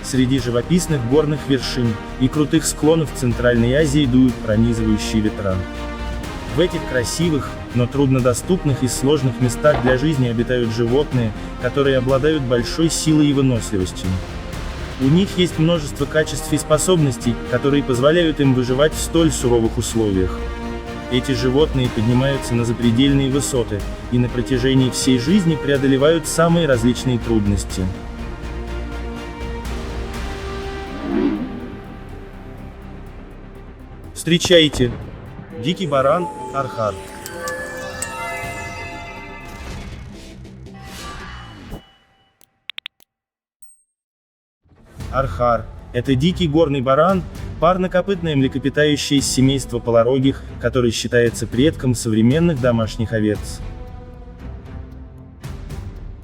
Среди живописных горных вершин и крутых склонов Центральной Азии дуют пронизывающие ветра. В этих красивых, но труднодоступных и сложных местах для жизни обитают животные, которые обладают большой силой и выносливостью. У них есть множество качеств и способностей, которые позволяют им выживать в столь суровых условиях. Эти животные поднимаются на запредельные высоты, и на протяжении всей жизни преодолевают самые различные трудности. Встречайте! Дикий баран, архар. Архар – это дикий горный баран, парнокопытное млекопитающее из семейства полорогих, который считается предком современных домашних овец.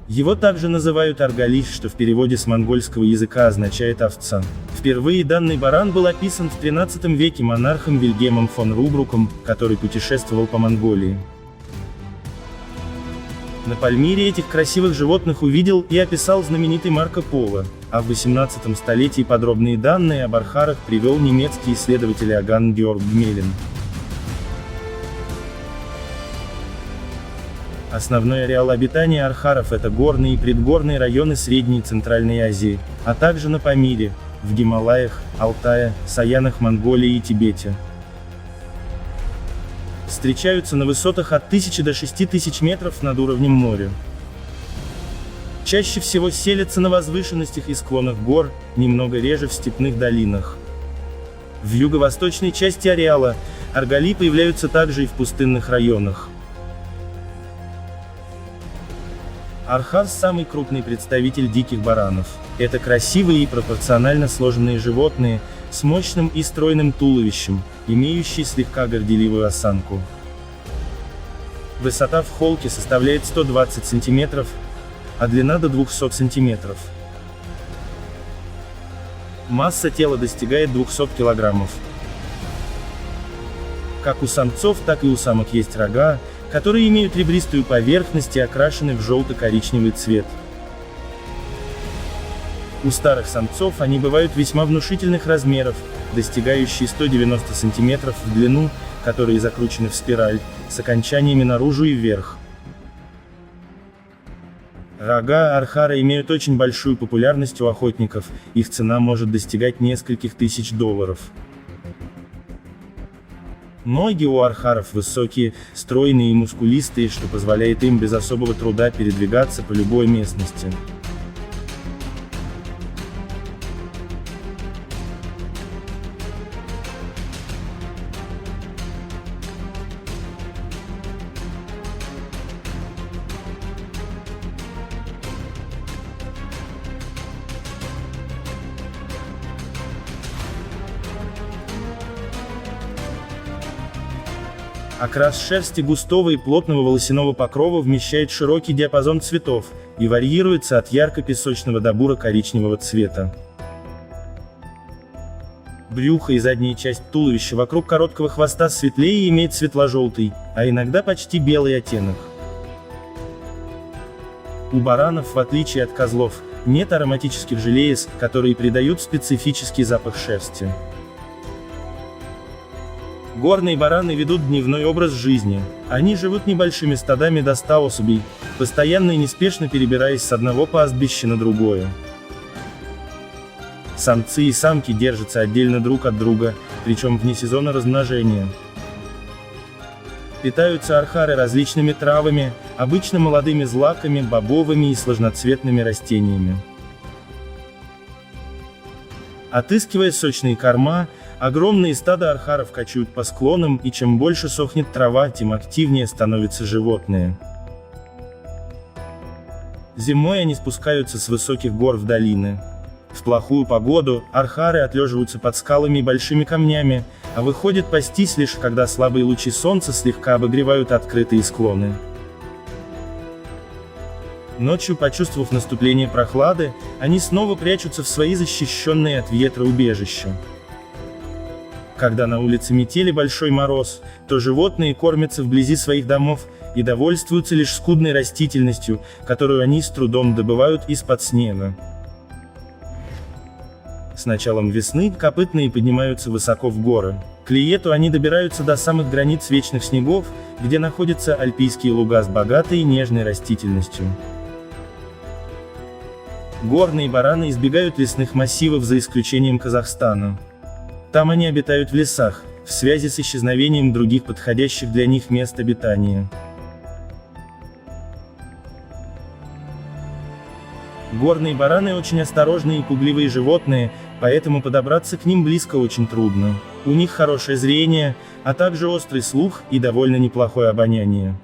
Его также называют аргалиш, что в переводе с монгольского языка означает овца. Впервые данный баран был описан в XIII веке монархом Вильгельмом фон Рубруком, который путешествовал по Монголии. На Пальмире этих красивых животных увидел и описал знаменитый Марко Поло, а в XVIII столетии подробные данные об архарах привел немецкий исследователь Иоганн Георг Гмелин. Основной ареал обитания архаров — это горные и предгорные районы Средней и Центральной Азии, а также на Памире, в Гималаях, Алтае, Саянах Монголии и Тибете. Встречаются на высотах от 1000 до 6000 метров над уровнем моря. Чаще всего селятся на возвышенностях и склонах гор, немного реже в степных долинах. В юго-восточной части ареала аргали появляются также и в пустынных районах. Архар – самый крупный представитель диких баранов. Это красивые и пропорционально сложенные животные, с мощным и стройным туловищем, имеющие слегка горделивую осанку. Высота в холке составляет 120 см, а длина до 200 см. Масса тела достигает 200 кг. Как у самцов, так и у самок есть рога, которые имеют ребристую поверхность и окрашены в желто-коричневый цвет. У старых самцов они бывают весьма внушительных размеров, достигающие 190 см в длину, которые закручены в спираль, с окончаниями наружу и вверх. Рога архара имеют очень большую популярность у охотников, их цена может достигать нескольких тысяч $. Ноги у архаров высокие, стройные и мускулистые, что позволяет им без особого труда передвигаться по любой местности. Окрас шерсти густого и плотного волосяного покрова вмещает широкий диапазон цветов и варьируется от ярко-песочного до буро-коричневого цвета. Брюхо и задняя часть туловища вокруг короткого хвоста светлее и имеет светло-желтый, а иногда почти белый оттенок. У баранов, в отличие от козлов, нет ароматических желез, которые придают специфический запах шерсти. Горные бараны ведут дневной образ жизни. Они живут небольшими стадами до 100 особей, постоянно и неспешно перебираясь с одного пастбища на другое. Самцы и самки держатся отдельно друг от друга, причем вне сезона размножения. Питаются архары различными травами, обычно молодыми злаками, бобовыми и сложноцветными растениями. Отыскивая сочные корма, огромные стада архаров кочуют по склонам, и чем больше сохнет трава, тем активнее становятся животные. Зимой они спускаются с высоких гор в долины. В плохую погоду архары отлеживаются под скалами и большими камнями, а выходят пастись лишь когда слабые лучи солнца слегка обогревают открытые склоны. Ночью, почувствовав наступление прохлады, они снова прячутся в свои защищенные от ветра убежища. Когда на улице метель и большой мороз, то животные кормятся вблизи своих домов и довольствуются лишь скудной растительностью, которую они с трудом добывают из-под снега. С началом весны копытные поднимаются высоко в горы. К лету они добираются до самых границ вечных снегов, где находятся альпийские луга с богатой и нежной растительностью. Горные бараны избегают лесных массивов за исключением Казахстана. Там они обитают в лесах, в связи с исчезновением других подходящих для них мест обитания. Горные бараны очень осторожные и пугливые животные, поэтому подобраться к ним близко очень трудно. У них хорошее зрение, а также острый слух и довольно неплохое обоняние.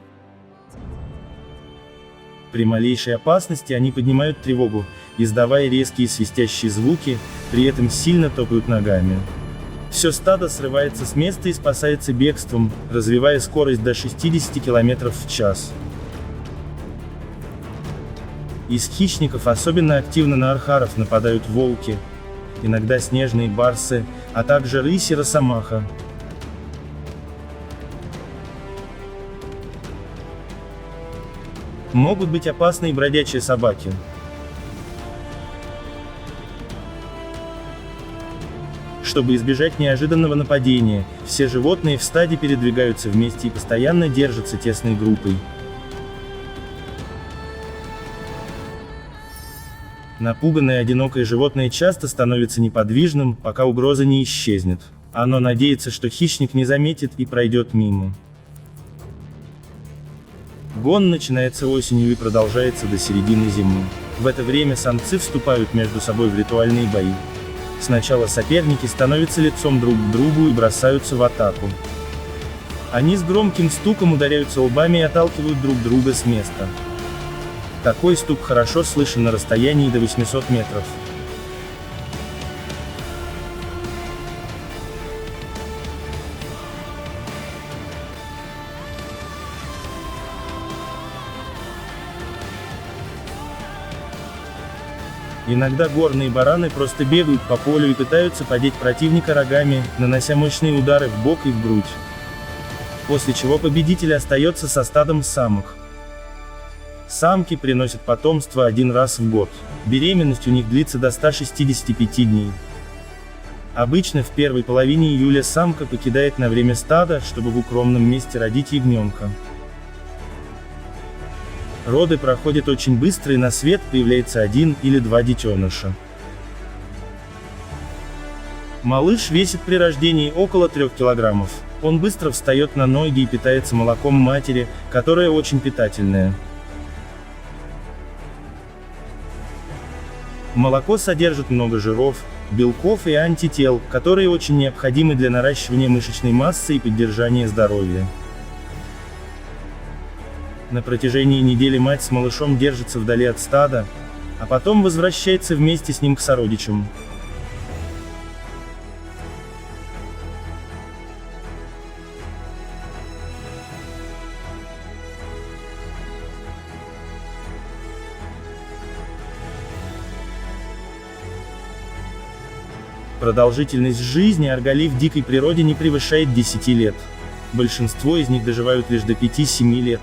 При малейшей опасности они поднимают тревогу, издавая резкие свистящие звуки, при этом сильно топают ногами. Все стадо срывается с места и спасается бегством, развивая скорость до 60 км в час. Из хищников особенно активно на архаров нападают волки, иногда снежные барсы, а также рысь и росомаха. Могут быть опасны и бродячие собаки. Чтобы избежать неожиданного нападения, все животные в стаде передвигаются вместе и постоянно держатся тесной группой. Напуганное одинокое животное часто становится неподвижным, пока угроза не исчезнет. Оно надеется, что хищник не заметит и пройдет мимо. Гон начинается осенью и продолжается до середины зимы. В это время самцы вступают между собой в ритуальные бои. Сначала соперники становятся лицом друг к другу и бросаются в атаку. Они с громким стуком ударяются лбами и отталкивают друг друга с места. Такой стук хорошо слышен на расстоянии до 800 метров. Иногда горные бараны просто бегают по полю и пытаются подеть противника рогами, нанося мощные удары в бок и в грудь. После чего победитель остается со стадом самок. Самки приносят потомство один раз в год. Беременность у них длится до 165 дней. Обычно в первой половине июля самка покидает на время стада, чтобы в укромном месте родить ягненка. Роды проходят очень быстро и на свет появляется один или два детеныша. Малыш весит при рождении около 3 килограммов. Он быстро встает на ноги и питается молоком матери, которое очень питательное. Молоко содержит много жиров, белков и антител, которые очень необходимы для наращивания мышечной массы и поддержания здоровья. На протяжении недели мать с малышом держится вдали от стада, а потом возвращается вместе с ним к сородичам. Продолжительность жизни оргалий в дикой природе не превышает 10 лет. Большинство из них доживают лишь до 5-7 лет.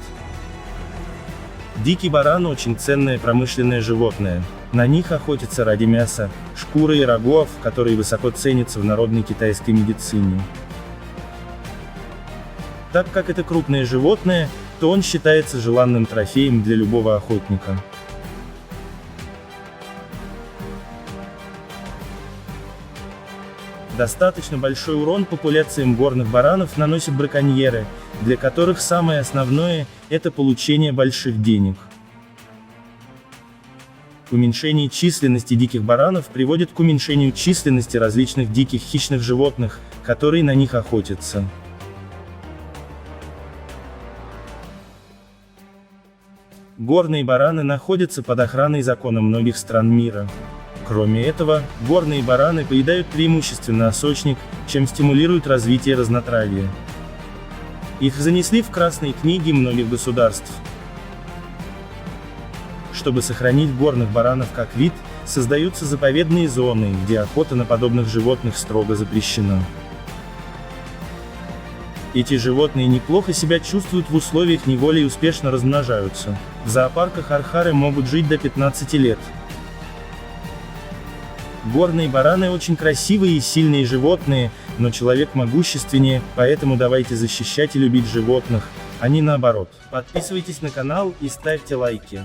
Дикий баран очень ценное промышленное животное. На них охотятся ради мяса, шкуры и рогов, которые высоко ценятся в народной китайской медицине. Так как это крупное животное, то он считается желанным трофеем для любого охотника. Достаточно большой урон популяциям горных баранов наносят браконьеры, для которых самое основное – это получение больших денег. Уменьшение численности диких баранов приводит к уменьшению численности различных диких хищных животных, которые на них охотятся. Горные бараны находятся под охраной закона многих стран мира. Кроме этого, горные бараны поедают преимущественно осочник, чем стимулируют развитие разнотравья. Их занесли в красные книги многих государств. Чтобы сохранить горных баранов как вид, создаются заповедные зоны, где охота на подобных животных строго запрещена. Эти животные неплохо себя чувствуют в условиях неволи и успешно размножаются. В зоопарках архары могут жить до 15 лет. Горные бараны очень красивые и сильные животные, но человек могущественнее, поэтому давайте защищать и любить животных, а не наоборот. Подписывайтесь на канал и ставьте лайки.